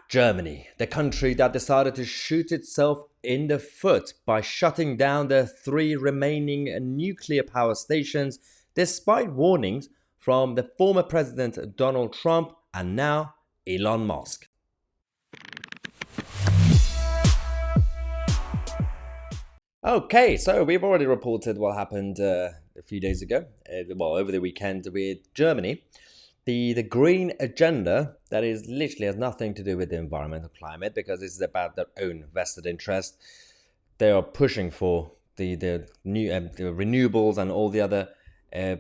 Germany, the country that decided to shoot itself in the foot by shutting down the three remaining nuclear power stations despite warnings from the former president Donald Trump and now Elon Musk. Okay, so we've already reported what happened a few days ago, over the weekend with Germany. The green agenda, that is literally has nothing to do with the environmental climate because this is about their own vested interest. They are pushing for the new the renewables and all the other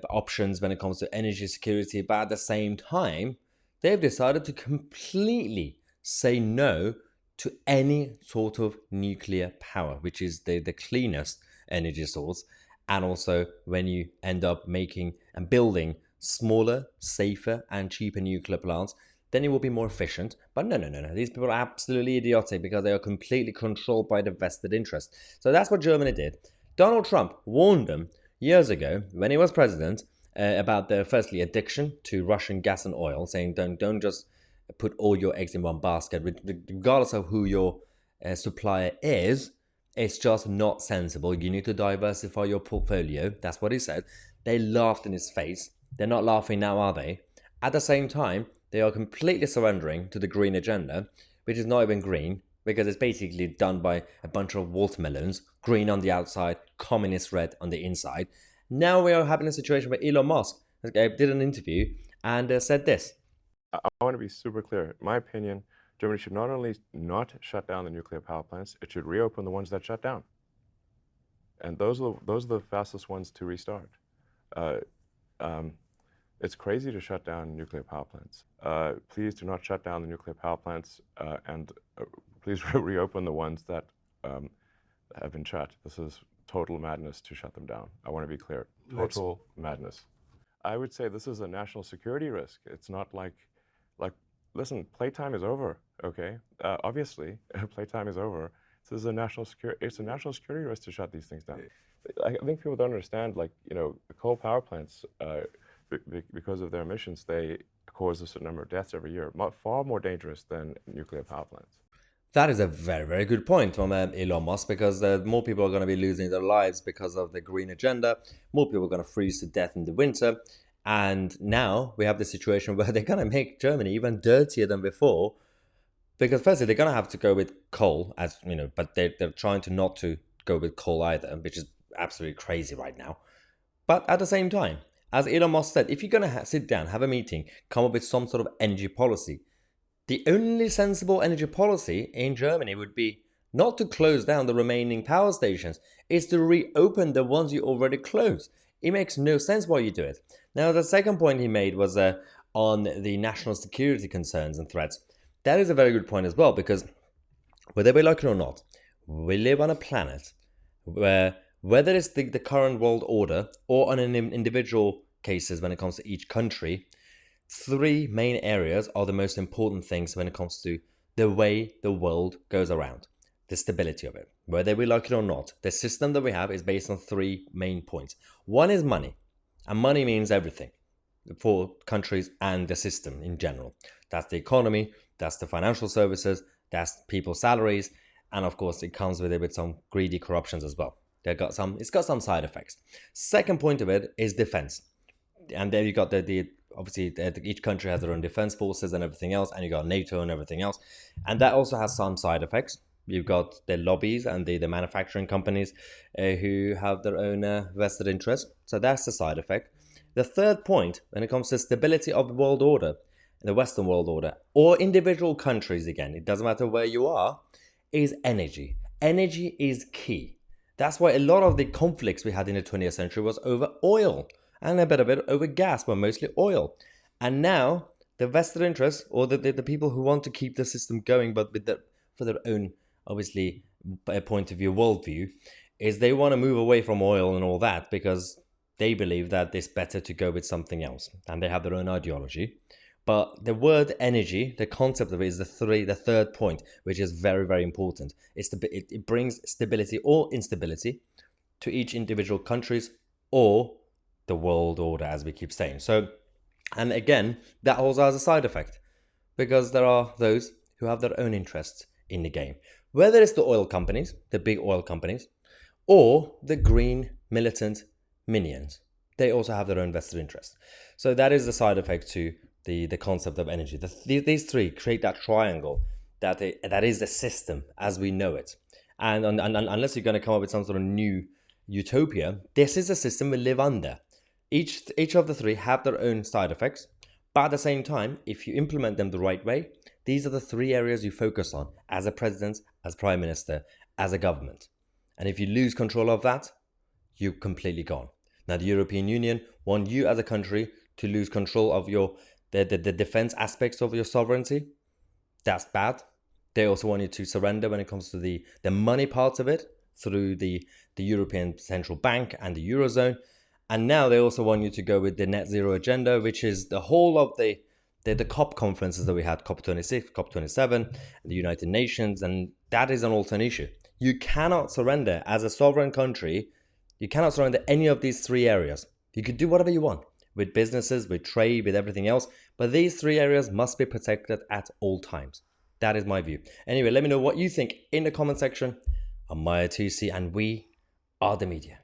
options when it comes to energy security, but at the same time, they've decided to completely say no to any sort of nuclear power, which is the cleanest energy source. And also, when you end up making and building smaller, safer, and cheaper nuclear plants, then it will be more efficient. But no. These people are absolutely idiotic because they are completely controlled by the vested interest. So that's what Germany did. Donald Trump warned them years ago when he was president about the firstly addiction to Russian gas and oil, saying don't just put all your eggs in one basket, regardless of who your supplier is. It's just not sensible. You need to diversify your portfolio. That's what he said. They laughed in his face. They're not laughing now, are they? At the same time, they are completely surrendering to the green agenda, which is not even green, because it's basically done by a bunch of watermelons, green on the outside, communist red on the inside. Now we are having a situation where Elon Musk did an interview and said this. I want to be super clear. In my opinion, Germany should not only not shut down the nuclear power plants, it should reopen the ones that shut down. And those are the fastest ones to restart. It's crazy to shut down nuclear power plants. Please do not shut down the nuclear power plants and please reopen the ones that have been shut. This is total madness to shut them down. I want to be clear. Total madness. I would say this is a national security risk. It's not like, listen, playtime is over, okay? Obviously, playtime is over. This is a national security, it's a national security risk to shut these things down. I think people don't understand, the coal power plants, because of their emissions, they cause a certain number of deaths every year, far more dangerous than nuclear power plants. That is a very, very good point from Elon Musk, because more people are going to be losing their lives because of the green agenda. More people are going to freeze to death in the winter. And now we have the situation where they're going to make Germany even dirtier than before. Because firstly, they're going to have to go with coal, as you know, but they're trying to not to go with coal either, which is absolutely crazy right now. But at the same time, as Elon Musk said, if you're going to sit down, have a meeting, come up with some sort of energy policy, the only sensible energy policy in Germany would be not to close down the remaining power stations, is to reopen the ones you already closed. It makes no sense why you do it. Now, the second point he made was on the national security concerns and threats. That is a very good point as well, because whether we like it or not, we live on a planet where, whether it's the current world order or on an individual cases when it comes to each country, three main areas are the most important things when it comes to the way the world goes around. The stability of it, whether we like it or not. The system that we have is based on three main points. One is money, and money means everything for countries and the system in general. That's the economy, that's the financial services, that's people's salaries, and of course it comes with it with some greedy corruptions as well. It's got some side effects. Second point of it is defense, and there you got obviously each country has their own defense forces and everything else, and you got NATO and everything else, and that also has some side effects. You've got the lobbies and the manufacturing companies who have their own vested interests. So that's the side effect. The third point, when it comes to stability of the world order, the Western world order, or individual countries, again, it doesn't matter where you are, is energy. Energy is key. That's why a lot of the conflicts we had in the 20th century was over oil, and a bit of it over gas, but mostly oil. And now, the vested interests, or the people who want to keep the system going, but for their own, obviously, point of view, worldview, is they want to move away from oil and all that because they believe that it's better to go with something else, and they have their own ideology. But the word energy, the concept of it is the third point, which is very, very important. It brings stability or instability to each individual countries or the world order, as we keep saying. So, and again, that also has a side effect, because there are those who have their own interests in the game. Whether it's the oil companies, the big oil companies, or the green militant minions. They also have their own vested interest. So that is the side effect to the concept of energy. These three create that triangle that is the system as we know it. And unless you're going to come up with some sort of new utopia, this is the system we live under. Each of the three have their own side effects, but at the same time, if you implement them the right way, these are the three areas you focus on as a president, as prime minister, as a government. And if you lose control of that, you're completely gone. Now, the European Union want you as a country to lose control of the defense aspects of your sovereignty. That's bad. They also want you to surrender when it comes to the money parts of it through the European Central Bank and the Eurozone. And now they also want you to go with the net zero agenda, which is the whole of the COP conferences that we had, COP26, COP27, the United Nations, and that is also an issue. You cannot surrender as a sovereign country. You cannot surrender any of these three areas. You could do whatever you want with businesses, with trade, with everything else, but these three areas must be protected at all times. That is my view. Anyway, let me know what you think in the comment section. I'm Mahyar Tousi, and we are the media.